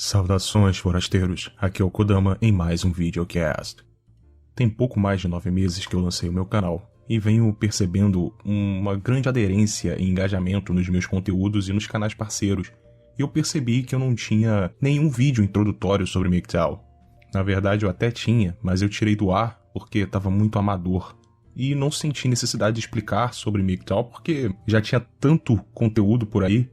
Saudações, forasteiros, aqui é o Kodama em mais um videocast. Tem pouco mais de 9 meses que eu lancei o meu canal, e venho percebendo uma grande aderência e engajamento nos meus conteúdos e nos canais parceiros, e eu percebi que eu não tinha nenhum vídeo introdutório sobre MGTOW. Na verdade eu até tinha, mas eu tirei do ar porque estava muito amador, e não senti necessidade de explicar sobre MGTOW porque já tinha tanto conteúdo por aí.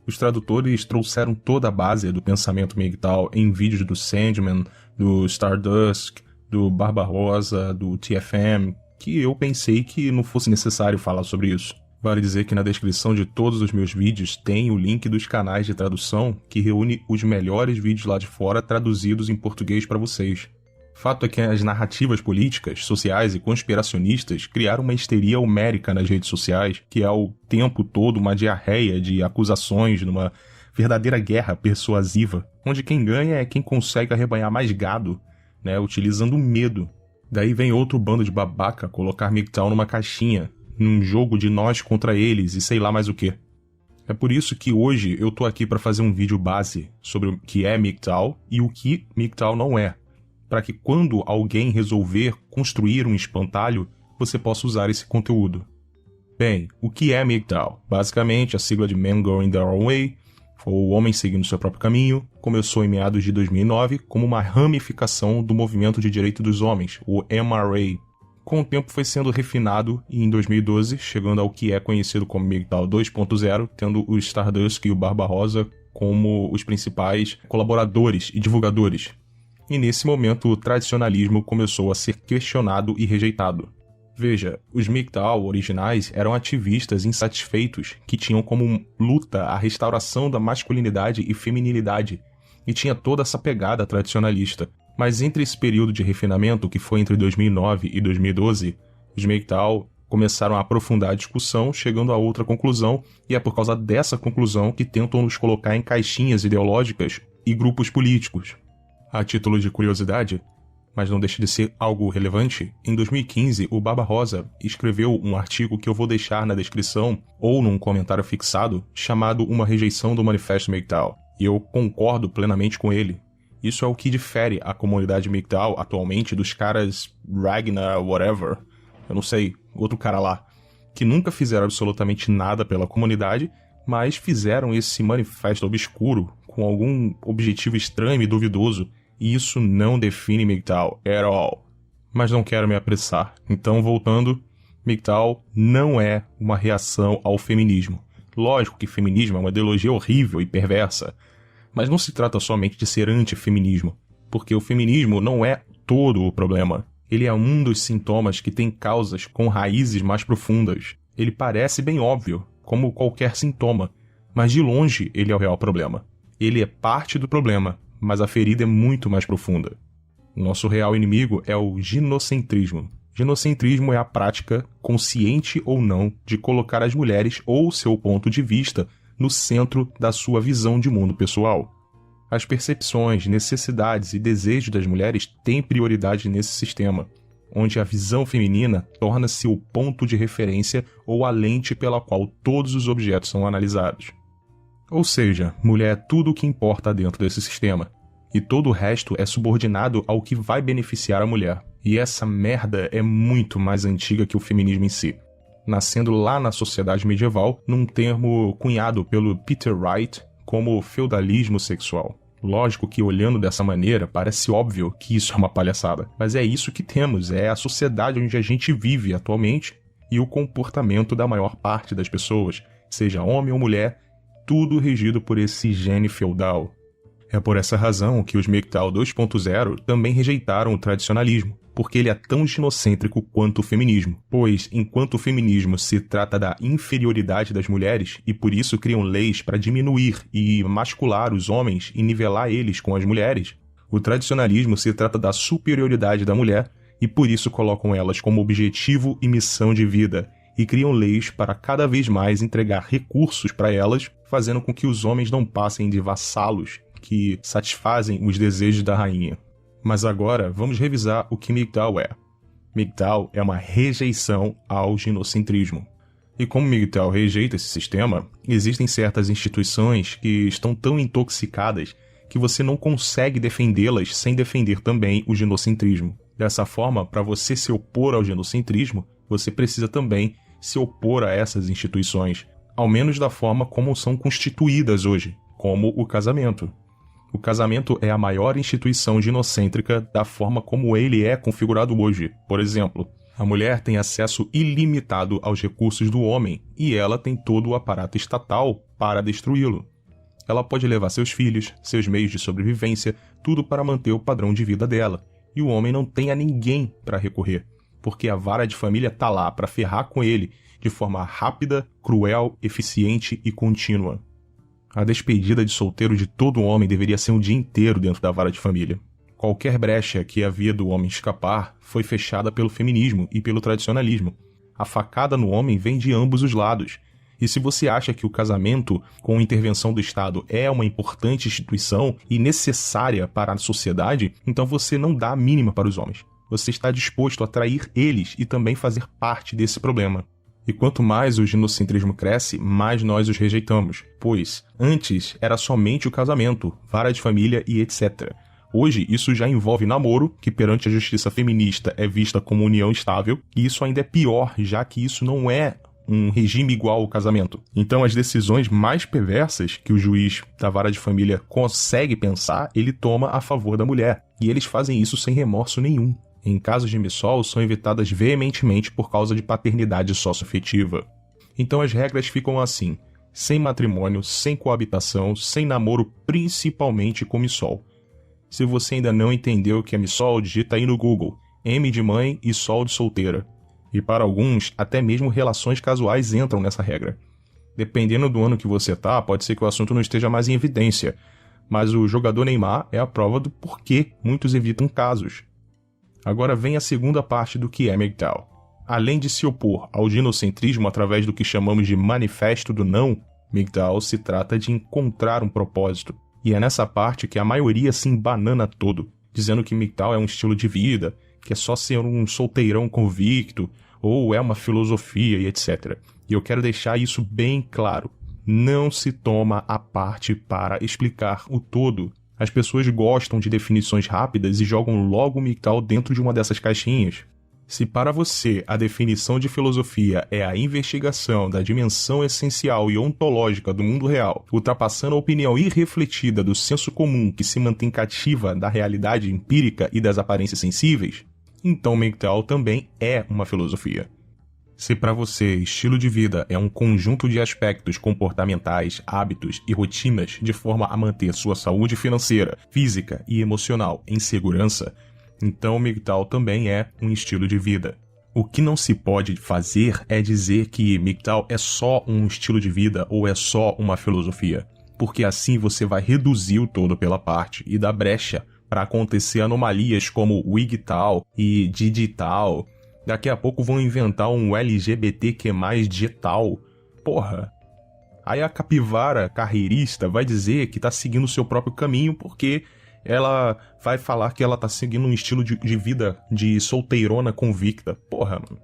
Os tradutores trouxeram toda a base do pensamento MGTOW em vídeos do Sandman, do Stardust, do Barbarossa, do TFM, que eu pensei que não fosse necessário falar sobre isso. Vale dizer que na descrição de todos os meus vídeos tem o link dos canais de tradução que reúne os melhores vídeos lá de fora traduzidos em português para vocês. Fato é que as narrativas políticas, sociais e conspiracionistas criaram uma histeria homérica nas redes sociais, que é o tempo todo uma diarreia de acusações numa verdadeira guerra persuasiva, onde quem ganha é quem consegue arrebanhar mais gado, utilizando o medo. Daí vem outro bando de babaca colocar MGTOW numa caixinha, num jogo de nós contra eles e sei lá mais o que. É por isso que hoje eu tô aqui para fazer um vídeo base sobre o que é MGTOW e o que MGTOW não é, para que quando alguém resolver construir um espantalho, você possa usar esse conteúdo. Bem, o que é MGTOW? Basicamente, a sigla de Men Going Their Own Way, ou Homem Seguindo Seu Próprio Caminho, começou em meados de 2009 como uma ramificação do Movimento de Direito dos Homens, o MRA. Com o tempo foi sendo refinado e em 2012, chegando ao que é conhecido como MGTOW 2.0, tendo o Stardust e o Barbarossa como os principais colaboradores e divulgadores. E nesse momento o tradicionalismo começou a ser questionado e rejeitado. Veja, os MGTOW originais eram ativistas insatisfeitos que tinham como luta a restauração da masculinidade e feminilidade, e tinha toda essa pegada tradicionalista. Mas entre esse período de refinamento, que foi entre 2009 e 2012, os MGTOW começaram a aprofundar a discussão, chegando a outra conclusão, e é por causa dessa conclusão que tentam nos colocar em caixinhas ideológicas e grupos políticos. A título de curiosidade, mas não deixa de ser algo relevante, em 2015 o Barbarossa escreveu um artigo que eu vou deixar na descrição ou num comentário fixado, chamado Uma Rejeição do Manifesto MGTOW, e eu concordo plenamente com ele. Isso é o que difere a comunidade MGTOW atualmente dos caras Ragnar, whatever, eu não sei, outro cara lá, que nunca fizeram absolutamente nada pela comunidade, mas fizeram esse manifesto obscuro com algum objetivo estranho e duvidoso. E isso não define MGTOW at all. Mas não quero me apressar. Então, voltando, MGTOW não é uma reação ao feminismo. Lógico que feminismo é uma ideologia horrível e perversa, mas não se trata somente de ser anti-feminismo, porque o feminismo não é todo o problema. Ele é um dos sintomas que tem causas com raízes mais profundas. Ele parece bem óbvio, como qualquer sintoma, mas de longe ele é o real problema. Ele é parte do problema, mas a ferida é muito mais profunda. Nosso real inimigo é o ginocentrismo. Ginocentrismo é a prática, consciente ou não, de colocar as mulheres ou seu ponto de vista no centro da sua visão de mundo pessoal. As percepções, necessidades e desejos das mulheres têm prioridade nesse sistema, onde a visão feminina torna-se o ponto de referência ou a lente pela qual todos os objetos são analisados. Ou seja, mulher é tudo o que importa dentro desse sistema, e todo o resto é subordinado ao que vai beneficiar a mulher. E essa merda é muito mais antiga que o feminismo em si, nascendo lá na sociedade medieval num termo cunhado pelo Peter Wright como feudalismo sexual. Lógico que olhando dessa maneira parece óbvio que isso é uma palhaçada, mas é isso que temos, é a sociedade onde a gente vive atualmente e o comportamento da maior parte das pessoas, seja homem ou mulher, tudo regido por esse gene feudal. É por essa razão que os MGTOW 2.0 também rejeitaram o tradicionalismo, porque ele é tão ginocêntrico quanto o feminismo. Pois, enquanto o feminismo se trata da inferioridade das mulheres e por isso criam leis para diminuir e mascular os homens e nivelar eles com as mulheres, o tradicionalismo se trata da superioridade da mulher e por isso colocam elas como objetivo e missão de vida, e criam leis para cada vez mais entregar recursos para elas, fazendo com que os homens não passem de vassalos que satisfazem os desejos da rainha. Mas agora vamos revisar o que MGTOW é. MGTOW é uma rejeição ao ginocentrismo. E como MGTOW rejeita esse sistema, existem certas instituições que estão tão intoxicadas que você não consegue defendê-las sem defender também o ginocentrismo. Dessa forma, para você se opor ao ginocentrismo, você precisa também se opor a essas instituições, ao menos da forma como são constituídas hoje, como o casamento. O casamento é a maior instituição ginocêntrica da forma como ele é configurado hoje. Por exemplo, a mulher tem acesso ilimitado aos recursos do homem e ela tem todo o aparato estatal para destruí-lo. Ela pode levar seus filhos, seus meios de sobrevivência, tudo para manter o padrão de vida dela. E o homem não tem a ninguém para recorrer, porque a vara de família tá lá para ferrar com ele de forma rápida, cruel, eficiente e contínua. A despedida de solteiro de todo homem deveria ser um dia inteiro dentro da vara de família. Qualquer brecha que havia do homem escapar foi fechada pelo feminismo e pelo tradicionalismo. A facada no homem vem de ambos os lados. E se você acha que o casamento com intervenção do Estado é uma importante instituição e necessária para a sociedade, então você não dá a mínima para os homens. Você está disposto a trair eles e também fazer parte desse problema. E quanto mais o ginocentrismo cresce, mais nós os rejeitamos, pois antes era somente o casamento, vara de família e etc. Hoje isso já envolve namoro, que perante a justiça feminista é vista como união estável, e isso ainda é pior, já que isso não é um regime igual ao casamento. Então as decisões mais perversas que o juiz da vara de família consegue pensar, ele toma a favor da mulher, e eles fazem isso sem remorso nenhum. Em casos de missol, são evitadas veementemente por causa de paternidade socioafetiva. Então as regras ficam assim: sem matrimônio, sem coabitação, sem namoro, principalmente com missol. Se você ainda não entendeu o que é missol, digita aí no Google: M de mãe e sol de solteira. E para alguns, até mesmo relações casuais entram nessa regra. Dependendo do ano que você tá, pode ser que o assunto não esteja mais em evidência, mas o jogador Neymar é a prova do porquê muitos evitam casos. Agora vem a segunda parte do que é MGTOW. Além de se opor ao ginocentrismo através do que chamamos de manifesto do não, MGTOW se trata de encontrar um propósito. E é nessa parte que a maioria se embanana todo, dizendo que MGTOW é um estilo de vida, que é só ser um solteirão convicto, ou é uma filosofia e etc. E eu quero deixar isso bem claro. Não se toma a parte para explicar o todo. As pessoas gostam de definições rápidas e jogam logo o MGTOW dentro de uma dessas caixinhas. Se para você a definição de filosofia é a investigação da dimensão essencial e ontológica do mundo real, ultrapassando a opinião irrefletida do senso comum que se mantém cativa da realidade empírica e das aparências sensíveis, então MGTOW também é uma filosofia. Se para você estilo de vida é um conjunto de aspectos comportamentais, hábitos e rotinas de forma a manter sua saúde financeira, física e emocional em segurança, então o MGTOW também é um estilo de vida. O que não se pode fazer é dizer que MGTOW é só um estilo de vida ou é só uma filosofia, porque assim você vai reduzir o todo pela parte e dar brecha para acontecer anomalias como WGTOW e DIGTOW. Daqui a pouco vão inventar um LGBTQ+, digital. Porra. Aí a capivara carreirista vai dizer que tá seguindo o seu próprio caminho porque ela vai falar que ela tá seguindo um estilo de vida de solteirona convicta. Porra, mano.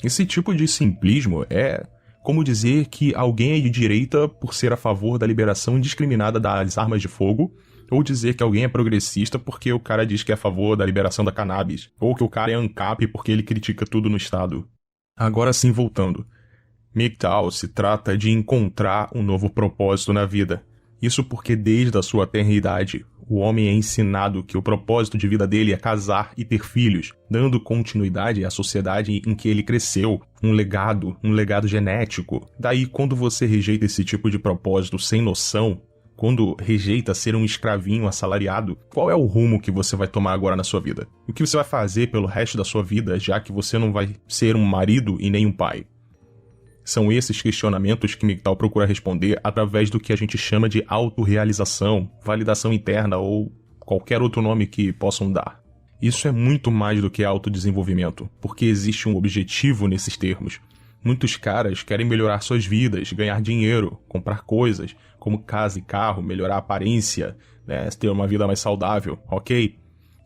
Esse tipo de simplismo é como dizer que alguém é de direita por ser a favor da liberação indiscriminada das armas de fogo, ou dizer que alguém é progressista porque o cara diz que é a favor da liberação da cannabis, ou que o cara é ANCAP porque ele critica tudo no Estado. Agora sim, voltando. MGTOW se trata de encontrar um novo propósito na vida. Isso porque desde a sua tenra idade, o homem é ensinado que o propósito de vida dele é casar e ter filhos, dando continuidade à sociedade em que ele cresceu, um legado genético. Daí, quando você rejeita esse tipo de propósito sem noção, quando rejeita ser um escravinho assalariado, qual é o rumo que você vai tomar agora na sua vida? O que você vai fazer pelo resto da sua vida, já que você não vai ser um marido e nem um pai? São esses questionamentos que MGTOW procura responder através do que a gente chama de autorrealização, validação interna ou qualquer outro nome que possam dar. Isso é muito mais do que autodesenvolvimento, porque existe um objetivo nesses termos. Muitos caras querem melhorar suas vidas, ganhar dinheiro, comprar coisas, como casa e carro, melhorar a aparência, né, ter uma vida mais saudável, ok?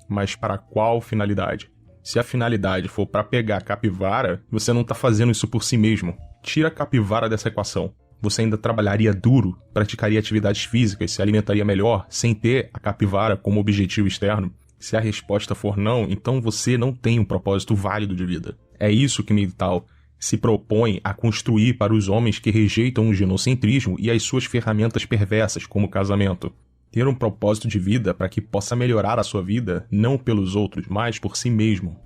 Mas para qual finalidade? Se a finalidade for para pegar a capivara, você não está fazendo isso por si mesmo. Tira a capivara dessa equação. Você ainda trabalharia duro, praticaria atividades físicas, se alimentaria melhor, sem ter a capivara como objetivo externo? Se a resposta for não, então você não tem um propósito válido de vida. É isso que MGTOW se propõe a construir para os homens que rejeitam o ginocentrismo e as suas ferramentas perversas, como o casamento. Ter um propósito de vida para que possa melhorar a sua vida, não pelos outros, mas por si mesmo.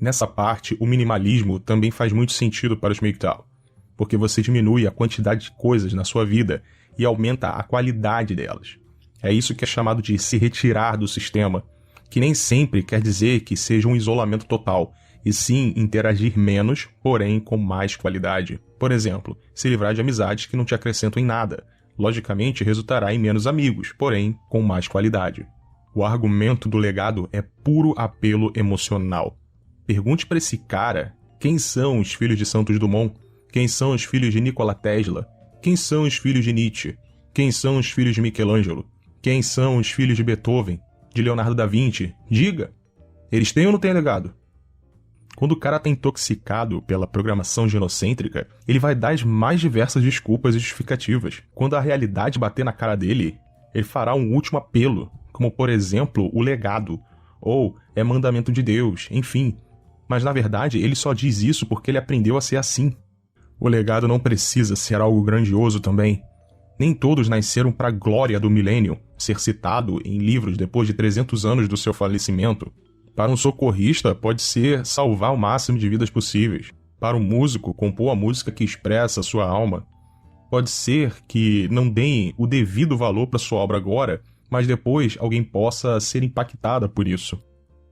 Nessa parte, o minimalismo também faz muito sentido para os MGTOW, porque você diminui a quantidade de coisas na sua vida e aumenta a qualidade delas. É isso que é chamado de se retirar do sistema, que nem sempre quer dizer que seja um isolamento total, e sim interagir menos, porém com mais qualidade. Por exemplo, se livrar de amizades que não te acrescentam em nada. Logicamente, resultará em menos amigos, porém com mais qualidade. O argumento do legado é puro apelo emocional. Pergunte para esse cara quem são os filhos de Santos Dumont, quem são os filhos de Nikola Tesla, quem são os filhos de Nietzsche, quem são os filhos de Michelangelo, quem são os filhos de Beethoven, de Leonardo da Vinci. Diga, eles têm ou não têm legado? Quando o cara está intoxicado pela programação ginocêntrica, ele vai dar as mais diversas desculpas e justificativas. Quando a realidade bater na cara dele, ele fará um último apelo, como por exemplo, o legado, ou é mandamento de Deus, enfim. Mas na verdade, ele só diz isso porque ele aprendeu a ser assim. O legado não precisa ser algo grandioso também. Nem todos nasceram para a glória do milênio, ser citado em livros depois de 300 anos do seu falecimento. Para um socorrista, pode ser salvar o máximo de vidas possíveis. Para um músico, compor a música que expressa a sua alma. Pode ser que não deem o devido valor para sua obra agora, mas depois alguém possa ser impactada por isso.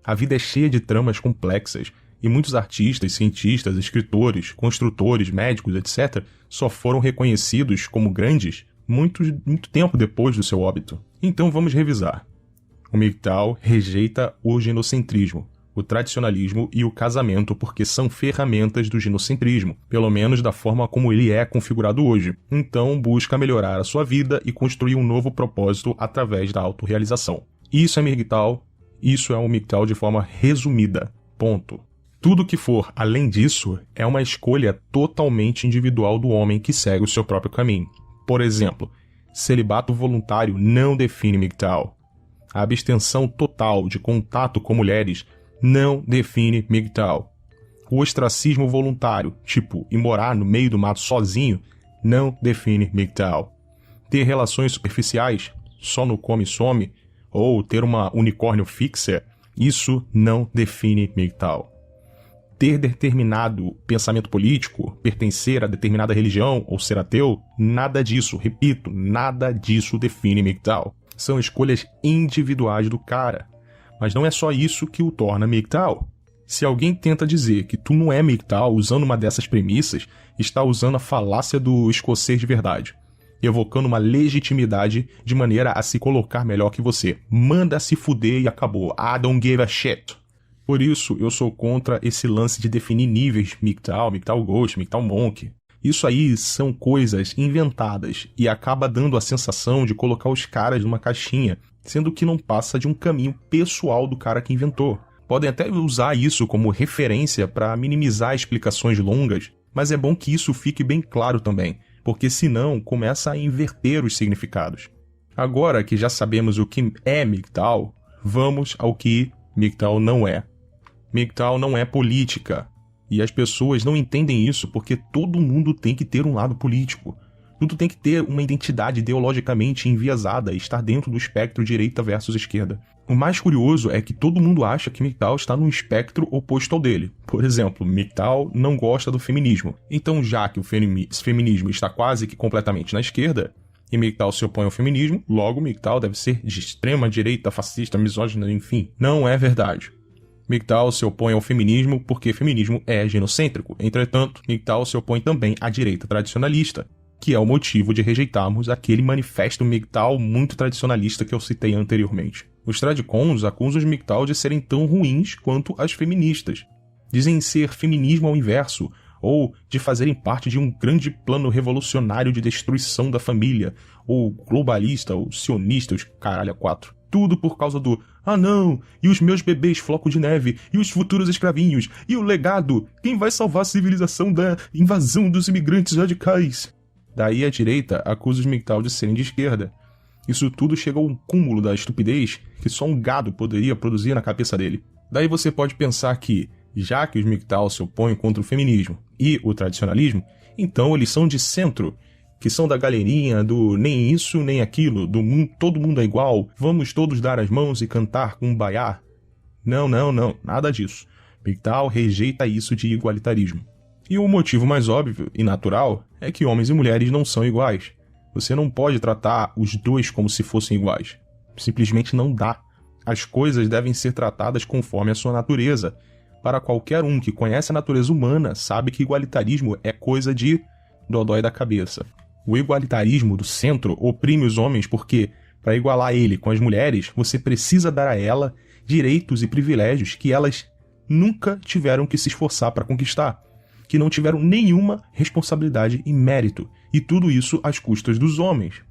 A vida é cheia de tramas complexas, e muitos artistas, cientistas, escritores, construtores, médicos, etc., só foram reconhecidos como grandes muito tempo depois do seu óbito. Então vamos revisar. O MGTOW rejeita o ginocentrismo, o tradicionalismo e o casamento porque são ferramentas do ginocentrismo, pelo menos da forma como ele é configurado hoje. Então busca melhorar a sua vida e construir um novo propósito através da autorrealização. Isso é MGTOW, isso é um MGTOW de forma resumida. Ponto. Tudo que for além disso é uma escolha totalmente individual do homem que segue o seu próprio caminho. Por exemplo, celibato voluntário não define MGTOW. A abstenção total de contato com mulheres não define MGTOW. O ostracismo voluntário, tipo ir morar no meio do mato sozinho, não define MGTOW. Ter relações superficiais, só no come e some, ou ter uma unicórnio fixa, isso não define MGTOW. Ter determinado pensamento político, pertencer a determinada religião ou ser ateu, nada disso, repito, nada disso define MGTOW. São escolhas individuais do cara. Mas não é só isso que o torna MGTOW. Se alguém tenta dizer que tu não é MGTOW usando uma dessas premissas, está usando a falácia do escocês de verdade, evocando uma legitimidade de maneira a se colocar melhor que você. Manda se fuder e acabou. I don't give a shit. Por isso, eu sou contra esse lance de definir níveis MGTOW, MGTOW Ghost, MGTOW Monk. Isso aí são coisas inventadas e acaba dando a sensação de colocar os caras numa caixinha, sendo que não passa de um caminho pessoal do cara que inventou. Podem até usar isso como referência para minimizar explicações longas, mas é bom que isso fique bem claro também, porque senão começa a inverter os significados. Agora que já sabemos o que é MGTOW, vamos ao que MGTOW não é. MGTOW não é política. E as pessoas não entendem isso porque todo mundo tem que ter um lado político. Tudo tem que ter uma identidade ideologicamente enviesada e estar dentro do espectro direita versus esquerda. O mais curioso é que todo mundo acha que MGTOW está no espectro oposto ao dele. Por exemplo, MGTOW não gosta do feminismo. Então, já que o feminismo está quase que completamente na esquerda, e MGTOW se opõe ao feminismo, logo MGTOW deve ser de extrema direita, fascista, misógina, enfim. Não é verdade. MGTOW se opõe ao feminismo porque feminismo é ginocêntrico. Entretanto, MGTOW se opõe também à direita tradicionalista, que é o motivo de rejeitarmos aquele manifesto MGTOW muito tradicionalista que eu citei anteriormente. Os tradicons acusam os MGTOW de serem tão ruins quanto as feministas. Dizem ser feminismo ao inverso, ou de fazerem parte de um grande plano revolucionário de destruição da família, ou globalista, ou sionista, os caralho a quatro. Tudo por causa do "ah não, e os meus bebês floco de neve, e os futuros escravinhos, e o legado, quem vai salvar a civilização da invasão dos imigrantes radicais?" Daí a direita acusa os MGTOW de serem de esquerda. Isso tudo chega ao cúmulo da estupidez que só um gado poderia produzir na cabeça dele. Daí você pode pensar que, já que os MGTOW se opõem contra o feminismo e o tradicionalismo, então eles são de centro, que são da galerinha do nem isso nem aquilo, do mundo, todo mundo é igual, vamos todos dar as mãos e cantar com um baiá. Não, nada disso. MGTOW rejeita isso de igualitarismo. E o motivo mais óbvio e natural é que homens e mulheres não são iguais. Você não pode tratar os dois como se fossem iguais. Simplesmente não dá. As coisas devem ser tratadas conforme a sua natureza. Para qualquer um que conhece a natureza humana, sabe que igualitarismo é coisa de dodói da cabeça. O igualitarismo do centro oprime os homens porque, para igualar ele com as mulheres, você precisa dar a ela direitos e privilégios que elas nunca tiveram que se esforçar para conquistar, que não tiveram nenhuma responsabilidade e mérito, e tudo isso às custas dos homens.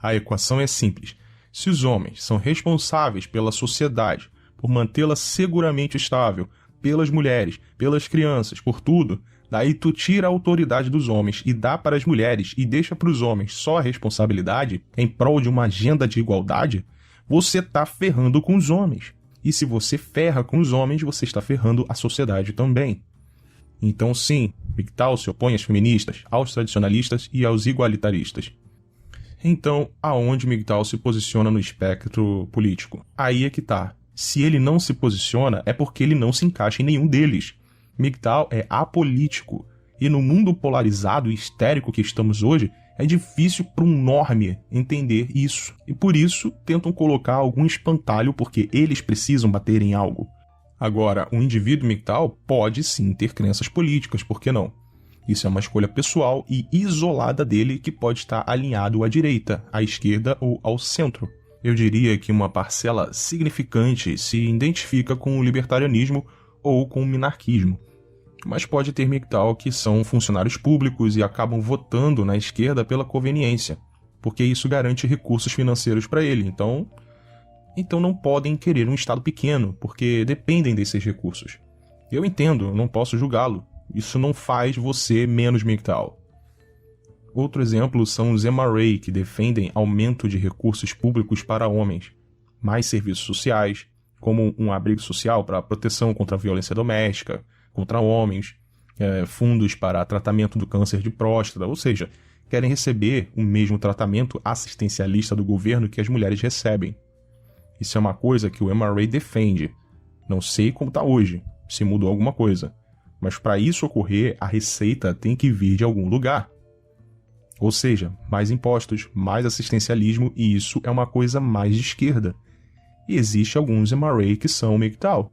A equação é simples. Se os homens são responsáveis pela sociedade, por mantê-la seguramente estável, pelas mulheres, pelas crianças, por tudo, daí tu tira a autoridade dos homens e dá para as mulheres e deixa para os homens só a responsabilidade em prol de uma agenda de igualdade, você tá ferrando com os homens. E se você ferra com os homens, você está ferrando a sociedade também. Então sim, MGTOW se opõe às feministas, aos tradicionalistas e aos igualitaristas. Então, aonde MGTOW se posiciona no espectro político? Aí é que tá. Se ele não se posiciona, é porque ele não se encaixa em nenhum deles. MGTOW é apolítico. E no mundo polarizado e histérico que estamos hoje, é difícil para um normie entender isso. E por isso, tentam colocar algum espantalho porque eles precisam bater em algo. Agora, um indivíduo MGTOW pode sim ter crenças políticas, por que não? Isso é uma escolha pessoal e isolada dele que pode estar alinhado à direita, à esquerda ou ao centro. Eu diria que uma parcela significante se identifica com o libertarianismo ou com o minarquismo. Mas pode ter MGTOW que são funcionários públicos e acabam votando na esquerda pela conveniência, porque isso garante recursos financeiros para ele, então não podem querer um Estado pequeno, porque dependem desses recursos. Eu entendo, não posso julgá-lo. Isso não faz você menos MGTOW. Outro exemplo são os MRA, que defendem aumento de recursos públicos para homens, mais serviços sociais, como um abrigo social para proteção contra a violência doméstica, contra homens, fundos para tratamento do câncer de próstata, ou seja, querem receber o mesmo tratamento assistencialista do governo que as mulheres recebem. Isso é uma coisa que o MRA defende. Não sei como está hoje, se mudou alguma coisa. Mas para isso ocorrer, a receita tem que vir de algum lugar. Ou seja, mais impostos, mais assistencialismo, e isso é uma coisa mais de esquerda. E existe alguns MRA que são MGTOW.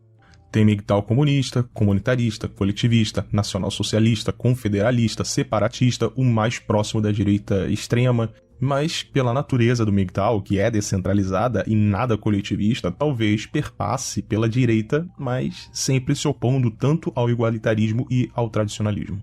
Tem MGTOW comunista, comunitarista, coletivista, nacional-socialista, confederalista, separatista, o mais próximo da direita extrema. Mas, pela natureza do MGTOW, que é descentralizada e nada coletivista, talvez perpasse pela direita, mas sempre se opondo tanto ao igualitarismo e ao tradicionalismo.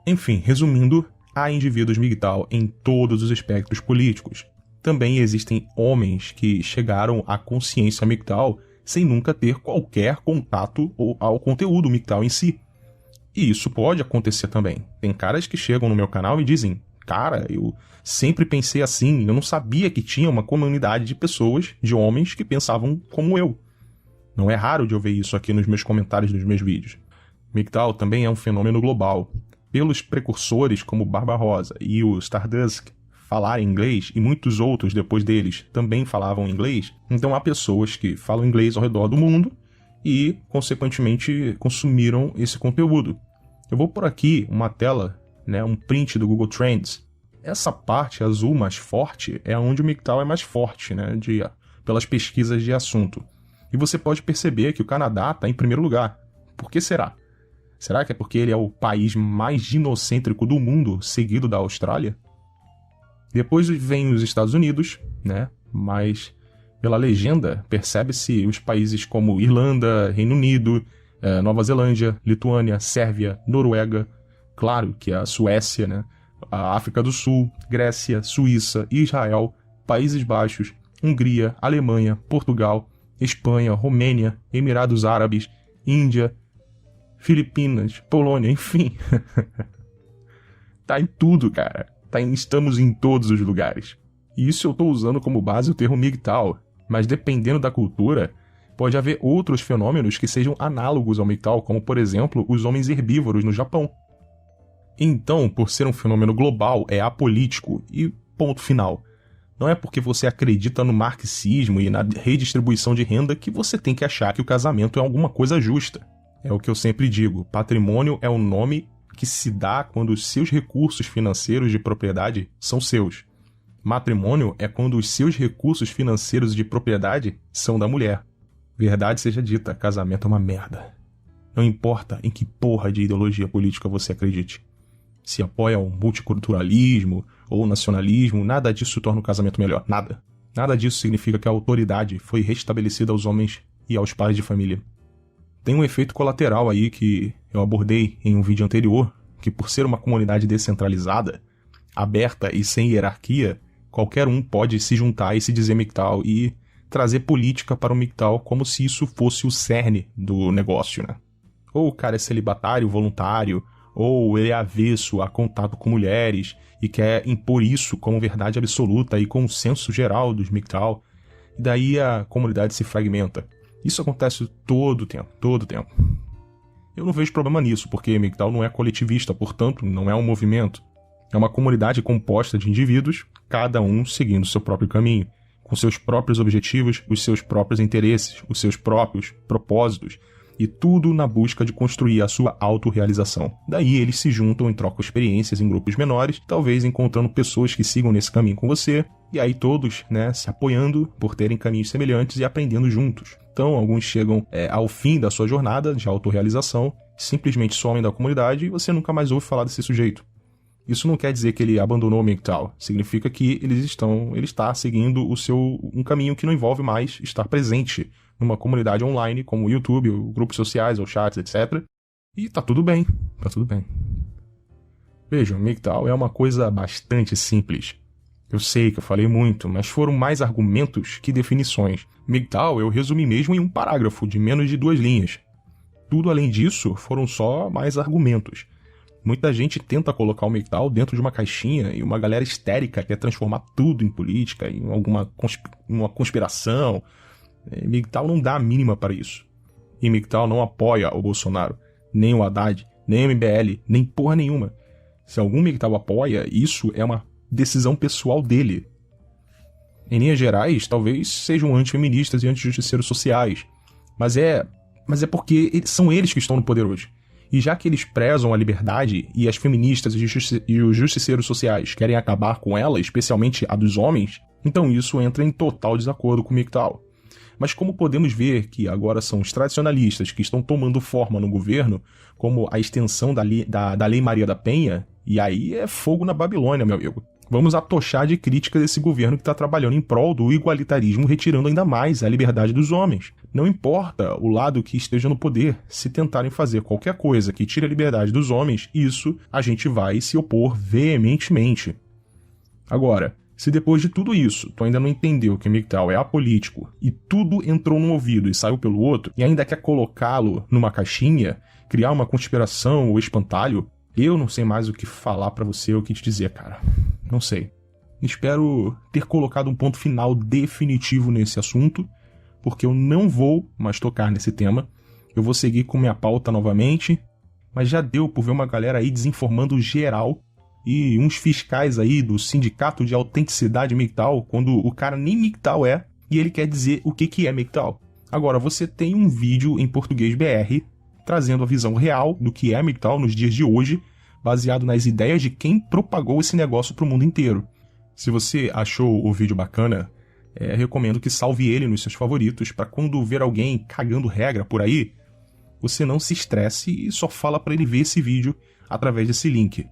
Enfim, resumindo, há indivíduos MGTOW em todos os espectros políticos. Também existem homens que chegaram à consciência MGTOW sem nunca ter qualquer contato ao conteúdo MGTOW em si. E isso pode acontecer também. Tem caras que chegam no meu canal e dizem: cara, eu sempre pensei assim, eu não sabia que tinha uma comunidade de pessoas, de homens, que pensavam como eu. Não é raro de eu ver isso aqui nos meus comentários dos meus vídeos. MGTOW também é um fenômeno global. Pelos precursores como Barbarossa e o Stardust falarem inglês, e muitos outros depois deles também falavam inglês, então há pessoas que falam inglês ao redor do mundo e, consequentemente, consumiram esse conteúdo. Eu vou pôr aqui uma tela, um print do Google Trends. Essa parte azul mais forte é onde o MGTOW é mais forte, pelas pesquisas de assunto. E você pode perceber que o Canadá está em primeiro lugar. Por que será? Será que é porque ele é o país mais ginocêntrico do mundo, seguido da Austrália? Depois vem os Estados Unidos, mas pela legenda percebe-se os países como Irlanda, Reino Unido, Nova Zelândia, Lituânia, Sérvia, Noruega, claro que a Suécia, a África do Sul, Grécia, Suíça, Israel, Países Baixos, Hungria, Alemanha, Portugal, Espanha, Romênia, Emirados Árabes, Índia, Filipinas, Polônia, enfim. Tá em tudo, cara. Estamos em todos os lugares. E isso eu tô usando como base o termo MGTOW, mas dependendo da cultura, pode haver outros fenômenos que sejam análogos ao MGTOW, como por exemplo, os homens herbívoros no Japão. Então, por ser um fenômeno global, é apolítico e ponto final. Não é porque você acredita no marxismo e na redistribuição de renda que você tem que achar que o casamento é alguma coisa justa. É o que eu sempre digo, patrimônio é o nome que se dá quando os seus recursos financeiros de propriedade são seus. Matrimônio é quando os seus recursos financeiros de propriedade são da mulher. Verdade seja dita, casamento é uma merda. Não importa em que porra de ideologia política você acredite. Se apoia o multiculturalismo ou nacionalismo, nada disso torna o casamento melhor. Nada. Nada disso significa que a autoridade foi restabelecida aos homens e aos pais de família. Tem um efeito colateral aí que eu abordei em um vídeo anterior, que por ser uma comunidade descentralizada, aberta e sem hierarquia, qualquer um pode se juntar e se dizer MGTOW e trazer política para o MGTOW como se isso fosse o cerne do negócio, né? Ou o cara é celibatário, voluntário, ou ele é avesso a contato com mulheres e quer impor isso como verdade absoluta e consenso geral dos MGTOW, e daí a comunidade se fragmenta. Isso acontece todo o tempo. Eu não vejo problema nisso, porque MGTOW não é coletivista, portanto, não é um movimento. É uma comunidade composta de indivíduos, cada um seguindo seu próprio caminho, com seus próprios objetivos, os seus próprios interesses, os seus próprios propósitos, e tudo na busca de construir a sua autorrealização. Daí eles se juntam e trocam experiências em grupos menores, talvez encontrando pessoas que sigam nesse caminho com você, e aí todos, né, se apoiando por terem caminhos semelhantes e aprendendo juntos. Então, alguns chegam ao fim da sua jornada de autorrealização, simplesmente somem da comunidade e você nunca mais ouve falar desse sujeito. Isso não quer dizer que ele abandonou o MGTOW, significa que ele está seguindo um caminho que não envolve mais estar presente numa comunidade online, como o YouTube, ou grupos sociais, ou chats, etc. E tá tudo bem. Vejam, MGTOW é uma coisa bastante simples. Eu sei que eu falei muito, mas foram mais argumentos que definições. MGTOW eu resumi mesmo em um parágrafo de menos de 2 linhas. Tudo além disso foram só mais argumentos. Muita gente tenta colocar o MGTOW dentro de uma caixinha e uma galera histérica quer transformar tudo em política, em uma conspiração. MGTOW não dá a mínima para isso. E MGTOW não apoia o Bolsonaro, nem o Haddad, nem o MBL, nem porra nenhuma. Se algum MGTOW apoia, isso é uma decisão pessoal dele. Em linhas gerais, talvez sejam antifeministas e antijusticeiros sociais, mas é porque são eles que estão no poder hoje. E já que eles prezam a liberdade e as feministas e os justiceiros sociais querem acabar com ela, especialmente a dos homens, então isso entra em total desacordo com o MGTOW. Mas como podemos ver que agora são os tradicionalistas que estão tomando forma no governo, como a extensão da Lei Maria da Penha, e aí é fogo na Babilônia, meu amigo. Vamos atochar de crítica desse governo que está trabalhando em prol do igualitarismo, retirando ainda mais a liberdade dos homens. Não importa o lado que esteja no poder, se tentarem fazer qualquer coisa que tire a liberdade dos homens, isso a gente vai se opor veementemente. Agora, se depois de tudo isso, tu ainda não entendeu que o MGTOW é apolítico e tudo entrou num ouvido e saiu pelo outro, e ainda quer colocá-lo numa caixinha, criar uma conspiração ou espantalho, eu não sei mais o que falar pra você ou o que te dizer, cara. Não sei. Espero ter colocado um ponto final definitivo nesse assunto, porque eu não vou mais tocar nesse tema. Eu vou seguir com minha pauta novamente, mas já deu por ver uma galera aí desinformando geral e uns fiscais aí do Sindicato de Autenticidade MGTOW, quando o cara nem MGTOW é, e ele quer dizer o que é MGTOW. Agora, você tem um vídeo em português BR, trazendo a visão real do que é MGTOW nos dias de hoje, baseado nas ideias de quem propagou esse negócio pro mundo inteiro. Se você achou o vídeo bacana, recomendo que salve ele nos seus favoritos, para quando ver alguém cagando regra por aí, você não se estresse e só fala para ele ver esse vídeo através desse link.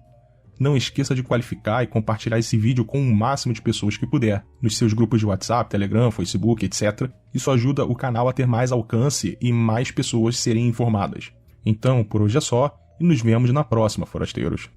Não esqueça de qualificar e compartilhar esse vídeo com o máximo de pessoas que puder, nos seus grupos de WhatsApp, Telegram, Facebook, etc. Isso ajuda o canal a ter mais alcance e mais pessoas serem informadas. Então, por hoje é só, e nos vemos na próxima, forasteiros.